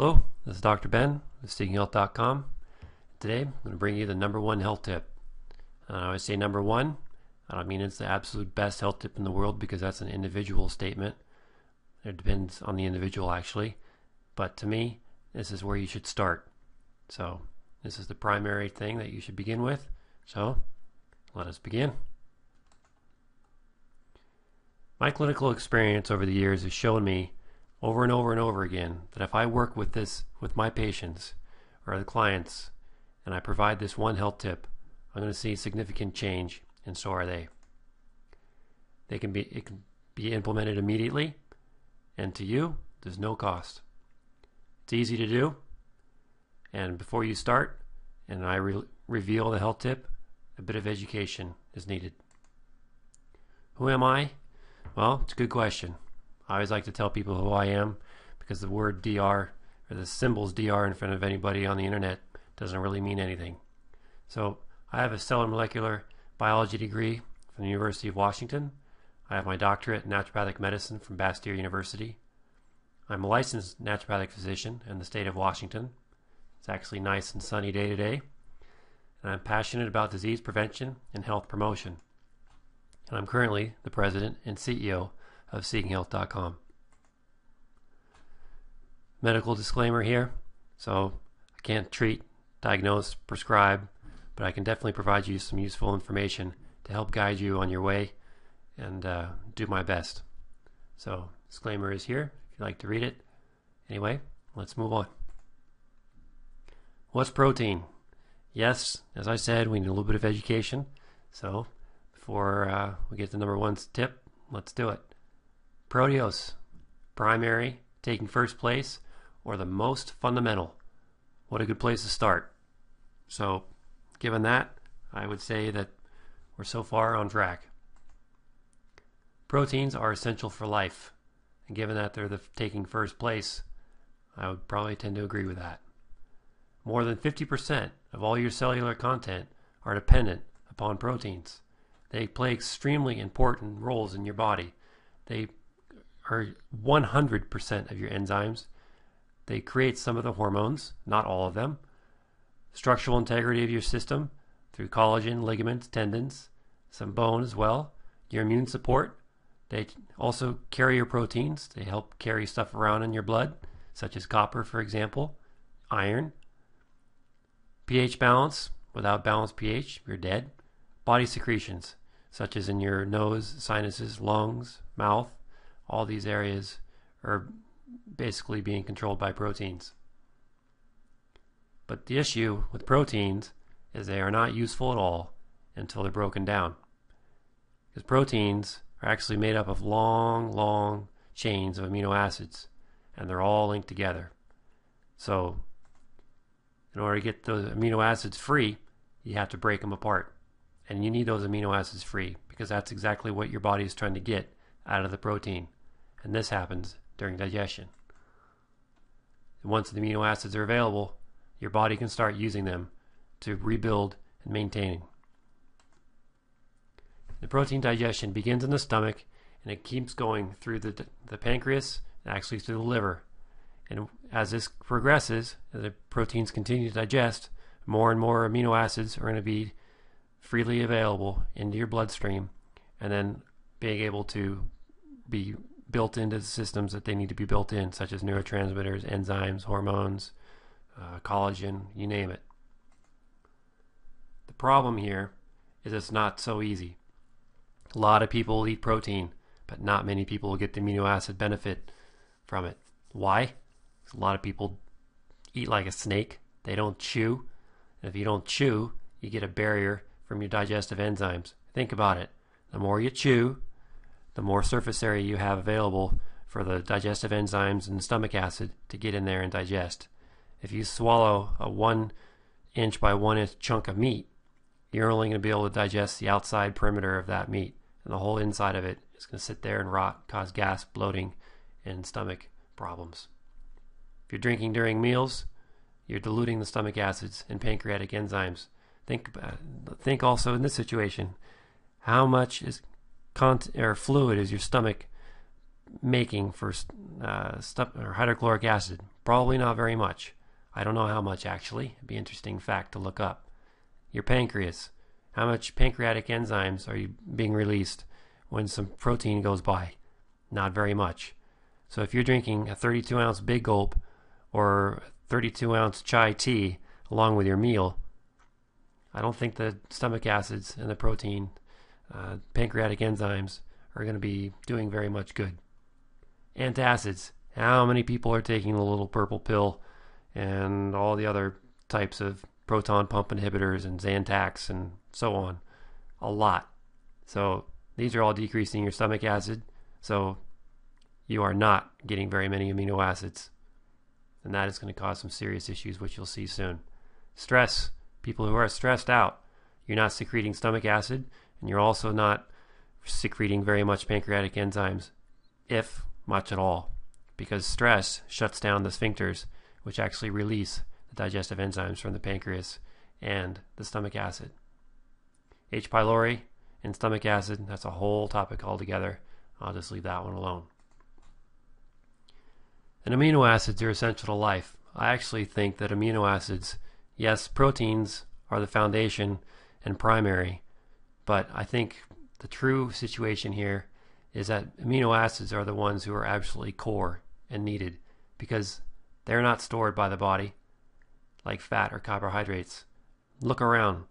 Hello, this is Dr. Ben with SeekingHealth.com. Today I'm going to bring you the number one health tip. I always say number one. I don't mean it's the absolute best health tip in the world because that's an individual statement. It depends on the individual actually. But to me, this is where you should start. So this is the primary thing that you should begin with. So let us begin. My clinical experience over the years has shown me over and over and over again that if I work with this with my patients or the clients and I provide this one health tip, I'm going to see significant change, and so are they. It can be implemented immediately, and to you there's no cost. It's easy to do, and before you start and I reveal the health tip, a bit of education is needed. Who am I? Well, it's a good question. I always like to tell people who I am because the word DR or the symbols DR in front of anybody on the internet doesn't really mean anything. So I have a cellular molecular biology degree from the University of Washington. I have my doctorate in naturopathic medicine from Bastyr University. I'm a licensed naturopathic physician in the state of Washington. It's actually a nice and sunny day today. And I'm passionate about disease prevention and health promotion. And I'm currently the president and CEO of SeekingHealth.com. Medical disclaimer here. So I can't treat, diagnose, prescribe, but I can definitely provide you some useful information to help guide you on your way and do my best. So disclaimer is here if you'd like to read it. Anyway, let's move on. What's protein? Yes, as I said, we need a little bit of education. So before we get to number one tip, let's do it. Proteose, primary, taking first place, or the most fundamental. What a good place to start. So, given that, I would say that we're so far on track. Proteins are essential for life, and given that they're taking first place, I would probably tend to agree with that. More than 50% of all your cellular content are dependent upon proteins. They play extremely important roles in your body. They are 100% of your enzymes. They create some of the hormones, not all of them. Structural integrity of your system through collagen, ligaments, tendons, some bone as well. Your immune support. They also carry your proteins. They help carry stuff around in your blood, such as copper, for example, iron. pH balance. Without balanced pH, you're dead. Body secretions, such as in your nose, sinuses, lungs, mouth. All these areas are basically being controlled by proteins. But the issue with proteins is they are not useful at all until they're broken down. Because proteins are actually made up of long chains of amino acids, and they're all linked together. So in order to get those amino acids free, you have to break them apart. And you need those amino acids free because that's exactly what your body is trying to get out of the protein. And this happens during digestion. And once the amino acids are available, your body can start using them to rebuild and maintain. The protein digestion begins in the stomach and it keeps going through the pancreas and actually through the liver. And as this progresses, as the proteins continue to digest, more and more amino acids are going to be freely available into your bloodstream and then being able to be built into the systems that they need to be built in, such as neurotransmitters, enzymes, hormones, collagen, you name it. The problem here is it's not so easy. A lot of people will eat protein, but not many people will get the amino acid benefit from it. Why? Because a lot of people eat like a snake. They don't chew. And if you don't chew, you get a barrier from your digestive enzymes. Think about it. The more you chew, the more surface area you have available for the digestive enzymes and stomach acid to get in there and digest. If you swallow a 1 inch by 1 inch chunk of meat, you're only going to be able to digest the outside perimeter of that meat, and the whole inside of it is going to sit there and rot, cause gas, bloating, and stomach problems. If you're drinking during meals, you're diluting the stomach acids and pancreatic enzymes. Think also in this situation, how much fluid is your stomach making for hydrochloric acid, Probably not very much. I don't know how much actually. It'd be an interesting fact to look up. Your pancreas. How much pancreatic enzymes are you being released when some protein goes by? Not very much. So if you're drinking a 32-ounce Big Gulp or 32-ounce chai tea along with your meal, I don't think the stomach acids and the protein, pancreatic enzymes are going to be doing very much good. Antacids. How many people are taking the little purple pill and all the other types of proton pump inhibitors and Zantac and so on? A lot. So these are all decreasing your stomach acid. So you are not getting very many amino acids. And that is going to cause some serious issues, which you'll see soon. Stress. People who are stressed out, you're not secreting stomach acid, and you're also not secreting very much pancreatic enzymes, if much at all, because stress shuts down the sphincters, which actually release the digestive enzymes from the pancreas and the stomach acid. H. pylori and stomach acid, that's a whole topic altogether. I'll just leave that one alone. And amino acids are essential to life. I actually think that amino acids, yes, proteins are the foundation and primary, but I think the true situation here is that amino acids are the ones who are absolutely core and needed, because they're not stored by the body like fat or carbohydrates. Look around.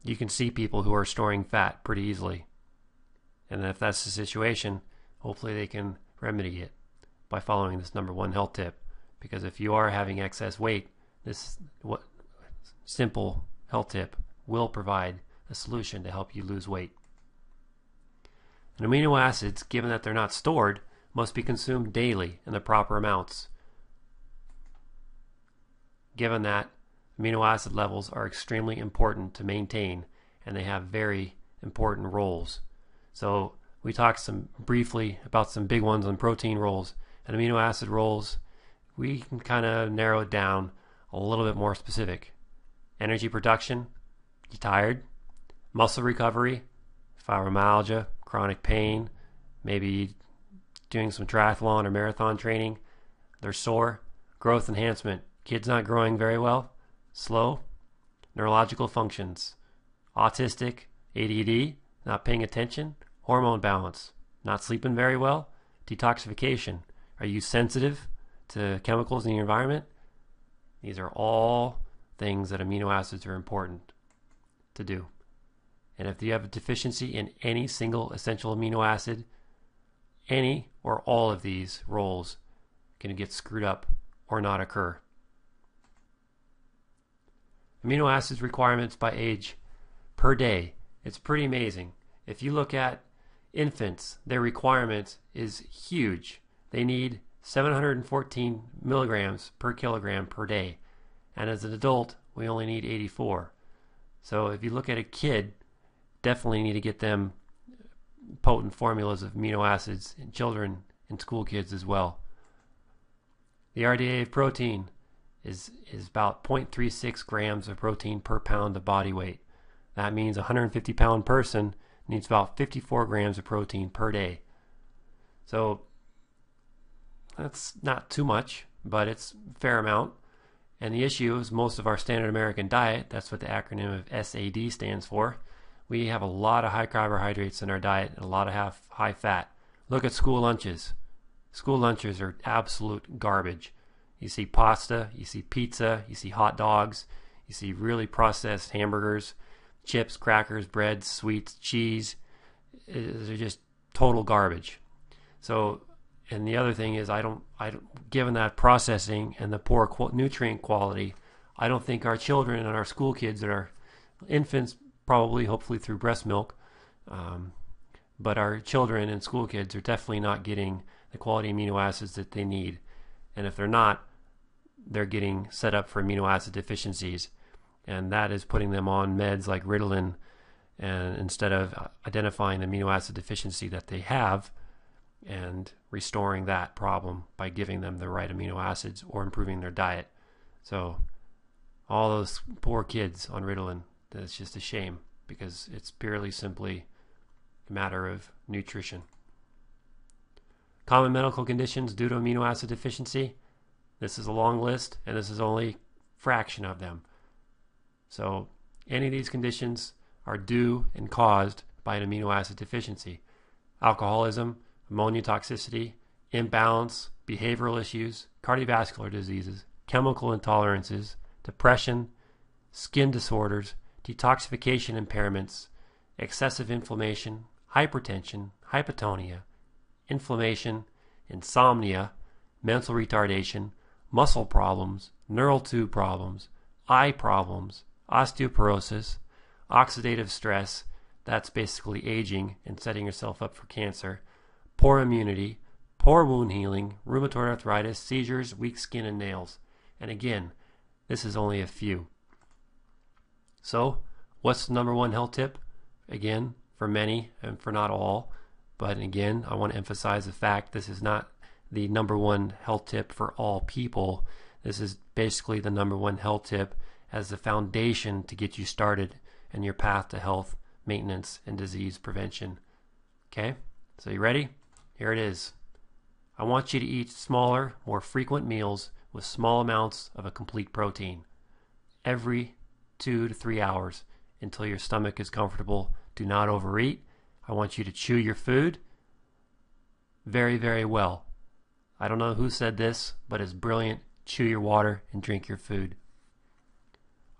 You can see people who are storing fat pretty easily. And if that's the situation, hopefully they can remedy it by following this #1 health tip. Because if you are having excess weight, this simple health tip will provide a solution to help you lose weight. And amino acids, given that they're not stored, must be consumed daily in the proper amounts. Given that amino acid levels are extremely important to maintain, and they have very important roles. So we talked briefly about some big ones on protein roles and amino acid roles. We can kind of narrow it down a little bit more specific. Energy production, you tired? Muscle recovery, fibromyalgia, chronic pain, maybe doing some triathlon or marathon training, they're sore. Growth enhancement, kids not growing very well, slow. Neurological functions, autistic, ADD, not paying attention. Hormone balance, not sleeping very well. Detoxification, are you sensitive to chemicals in your environment? These are all things that amino acids are important to do. And if you have a deficiency in any single essential amino acid, any or all of these roles can get screwed up or not occur. Amino acids requirements by age per day. It's pretty amazing. If you look at infants, their requirement is huge. They need 714 milligrams per kilogram per day. And as an adult, we only need 84. So if you look at a kid, definitely need to get them potent formulas of amino acids in children and school kids as well. The RDA of protein is about 0.36 grams of protein per pound of body weight. That means a 150-pound person needs about 54 grams of protein per day. So that's not too much, but it's a fair amount. And the issue is most of our standard American diet, that's what the acronym of SAD stands for, we have a lot of high carbohydrates in our diet and a lot of high fat. Look at school lunches. School lunches are absolute garbage. You see pasta, you see pizza, you see hot dogs, you see really processed hamburgers, chips, crackers, bread, sweets, cheese. They're just total garbage. So, and the other thing is, given that processing and the poor nutrient quality, I don't think our children and our school kids and our infants, probably, hopefully through breast milk, but our children and school kids are definitely not getting the quality amino acids that they need. And if they're not, they're getting set up for amino acid deficiencies. And that is putting them on meds like Ritalin, and instead of identifying the amino acid deficiency that they have and restoring that problem by giving them the right amino acids or improving their diet. So all those poor kids on Ritalin, that's just a shame, because it's purely simply a matter of nutrition. Common medical conditions due to amino acid deficiency: This is a long list, and this is only a fraction of them. So any of these conditions are due and caused by an amino acid deficiency. Alcoholism, ammonia toxicity, imbalance, behavioral issues, cardiovascular diseases, chemical intolerances, depression, skin disorders, detoxification impairments, excessive inflammation, hypertension, hypotonia, inflammation, insomnia, mental retardation, muscle problems, neural tube problems, eye problems, osteoporosis, oxidative stress, that's basically aging and setting yourself up for cancer, poor immunity, poor wound healing, rheumatoid arthritis, seizures, weak skin and nails. And again, this is only a few. So, what's the number one health tip? Again, for many and for not all. But again, I want to emphasize the fact this is not the number one health tip for all people. This is basically the number one health tip as the foundation to get you started in your path to health, maintenance, and disease prevention. Okay, so you ready? Here it is. I want you to eat smaller, more frequent meals with small amounts of a complete protein every 2 to 3 hours until your stomach is comfortable. Do not overeat. I want you to chew your food very, very well. I don't know who said this, but it's brilliant. Chew your water and drink your food.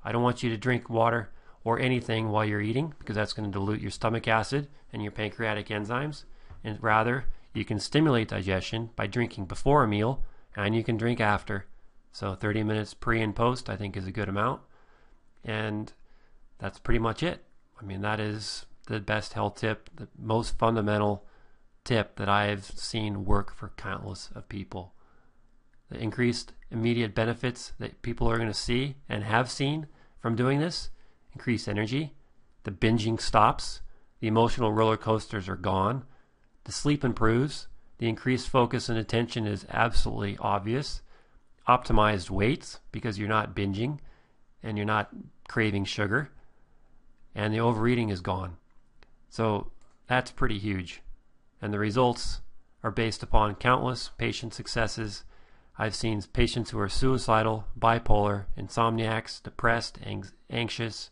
I don't want you to drink water or anything while you're eating, because that's going to dilute your stomach acid and your pancreatic enzymes. And rather, you can stimulate digestion by drinking before a meal, and you can drink after. So 30 minutes pre and post, I think, is a good amount. And that's pretty much it. I mean, that is the best health tip, the most fundamental tip that I've seen work for countless of people. The increased immediate benefits that people are going to see and have seen from doing this: increased energy, the binging stops, the emotional roller coasters are gone, the sleep improves, the increased focus and attention is absolutely obvious, optimized weights because you're not binging and you're not craving sugar, and the overeating is gone. So that's pretty huge. And the results are based upon countless patient successes. I've seen patients who are suicidal, bipolar, insomniacs, depressed, anxious,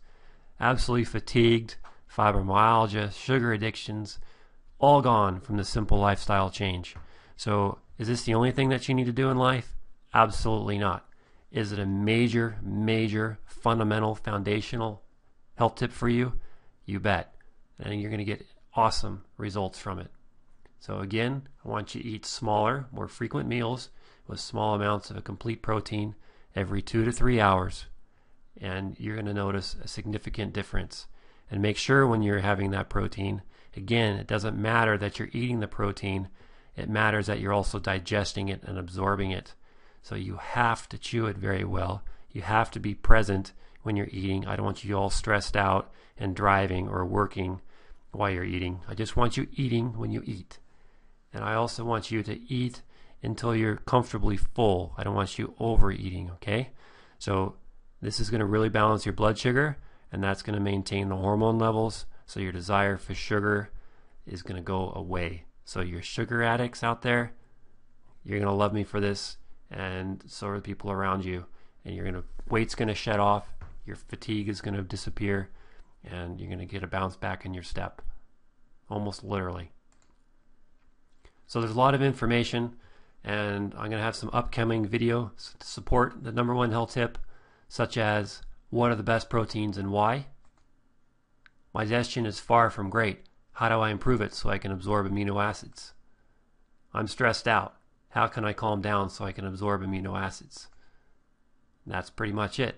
absolutely fatigued, fibromyalgia, sugar addictions, all gone from the simple lifestyle change. So is this the only thing that you need to do in life? Absolutely not. Is it a major, fundamental, foundational health tip for you? You bet. And you're going to get awesome results from it. So again, I want you to eat smaller, more frequent meals with small amounts of a complete protein every 2 to 3 hours. And you're going to notice a significant difference. And make sure when you're having that protein, again, it doesn't matter that you're eating the protein. It matters that you're also digesting it and absorbing it. So you have to chew it very well. You have to be present when you're eating. I don't want you all stressed out and driving or working while you're eating. I just want you eating when you eat. And I also want you to eat until you're comfortably full. I don't want you overeating, okay? So this is going to really balance your blood sugar, and that's going to maintain the hormone levels, so your desire for sugar is going to go away. So your sugar addicts out there, you're going to love me for this, and so are the people around you. And weight's going to shed off, your fatigue is going to disappear, and you're going to get a bounce back in your step, almost literally. So there's a lot of information, and I'm going to have some upcoming videos to support the number one health tip, such as what are the best proteins and why. My digestion is far from great. How do I improve it so I can absorb amino acids? I'm stressed out. How can I calm down so I can absorb amino acids? And that's pretty much it.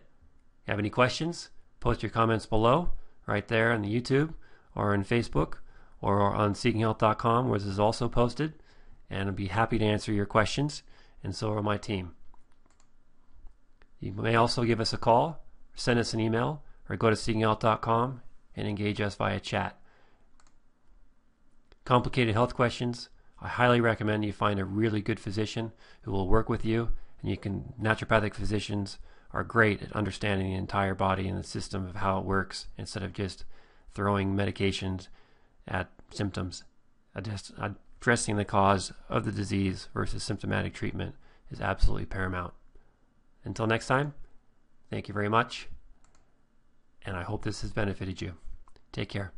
Have any questions? Post your comments below, right there on the YouTube or on Facebook or on seekinghealth.com, where this is also posted, and I'll be happy to answer your questions, and so will my team. You may also give us a call, send us an email, or go to seekinghealth.com and engage us via chat. Complicated health questions, I highly recommend you find a really good physician who will work with you, and naturopathic physicians are great at understanding the entire body and the system of how it works, instead of just throwing medications at symptoms. Addressing the cause of the disease versus symptomatic treatment is absolutely paramount. Until next time, thank you very much, and I hope this has benefited you. Take care.